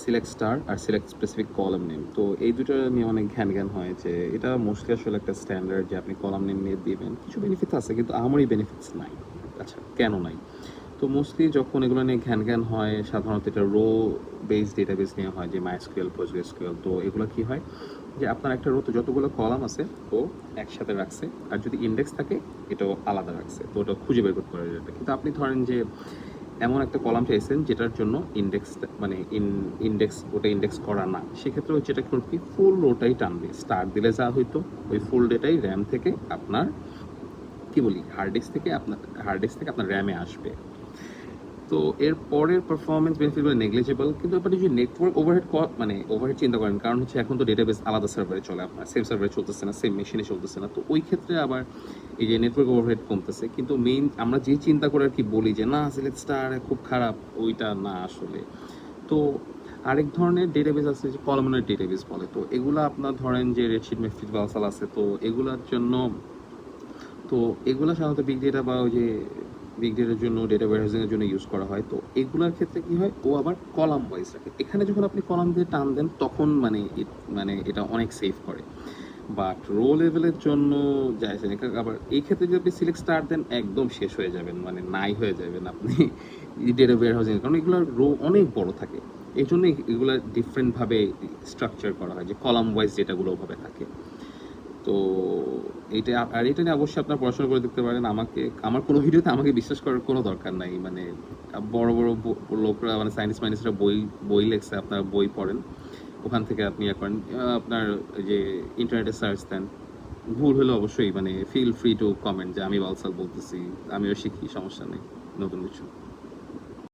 Select star আর select specific column name. তো এই দুটো নিয়ে অনেক ঘ্যান হয় যে এটা মোস্টলি আসলে একটা স্ট্যান্ডার্ড যে আপনি কলাম নেম নিয়ে দিবেন। কিছু বেনিফিট আছে কিন্তু আমারই বেনিফিটস নাই। আচ্ছা, কেন নাই? তো মোস্টলি যখন এগুলো নিয়ে ঘ্যান হয় সাধারণত এটা রো বেসড ডেটাবেস নিয়ে হয়, যে মাইএসকিউএল, পোস্টগ্রেসকিউএল। তো এগুলো কি হয় যে আপনার একটা রোতে যতগুলো কলাম আছে ও একসাথে রাখছে, আর যদি ইন্ডেক্স থাকে এটাও আলাদা রাখছে, তো ওটা খুঁজে বের করতে পারে যেটা। কিন্তু আপনি ধরেন যে এমন একটা কলাম চাইছেন যেটার জন্য ইন্ডেক্স মানে ওটা ইন্ডেক্স করা না, সেক্ষেত্রে হচ্ছে এটা করবে কি ফুল রোটাই টানবে। স্টার দিলে যা হইতো ওই ফুল ডেটাই র্যাম থেকে আপনার কি বলি হার্ড ডিস্ক থেকে আপনার র্যামে আসবে। তো এর পরের পারফরমেন্স বেনিফিটগুলো নেগলিজেবল, কিন্তু আপনি যদি নেটওয়ার্ক ওভারহেড চিন্তা করেন, কারণ হচ্ছে এখন তো ডেটাবেস আলাদা সার্ভারে চলে, আপনার সেম সার্ভারে চলতেছে না, সেম মেশিনে চলতেছে না। তো ওই ক্ষেত্রে আবার এই যে নেটওয়ার্ক ওভারহেড কমতেছে। কিন্তু মেইন আমরা যে চিন্তা করে আর কি বলি যে না সিলেক্ট স্টার খুব খারাপ, ওইটা না আসলে। তো আরেক ধরনের ডেটাবেস আছে যে কলামনার ডেটাবেস বলে। তো এগুলো আপনার ধরেন যে রেডশিট, মেফিট, ভালসাল আছে। তো এগুলোর জন্য তো এগুলো সাধারণত বিগ ডেটা বা ওই যে বিগ ডেটার জন্য, ডেটা ওয়্যারহাউজিংয়ের জন্য ইউজ করা হয়। তো এগুলোর ক্ষেত্রে কি হয়, ও আবার কলাম ওয়াইজ রাখে। এখানে যখন আপনি কলাম দিয়ে টান দেন তখন মানে এটা অনেক সেভ করে। বাট রো লেভেলের জন্য যায় না। আবার এই ক্ষেত্রে যদি আপনি সিলেক্ট স্টার দেন একদম শেষ হয়ে যাবেন, মানে নাই হয়ে যাবেন আপনি ডেটা ওয়্যারহাউজিং, কারণ এগুলোর রো অনেক বড় থাকে। এই জন্য এগুলো ডিফারেন্টভাবে স্ট্রাকচার করা হয়, যে কলাম ওয়াইজ ডেটাগুলো ওভাবে থাকে। তো এটা নিয়ে অবশ্যই আপনার পড়াশোনা করে দেখতে পারেন। আমার কোনো ভিডিওতে আমাকে বিশ্বাস করার কোনো দরকার নাই। মানে বড় বড় লোকরা, মানে সায়েন্স মাইন্সরা বই লেখছে, আপনার বই পড়েন, ওখান থেকে আপনি করেন। আপনার যে ইন্টারনেটে সার্চ দেন, ভুল হলে অবশ্যই মানে ফিল ফ্রি টু কমেন্ট যে আমি বালসাল বলতেছি, আমিও শিখি, সমস্যা নেই নতুন কিছু।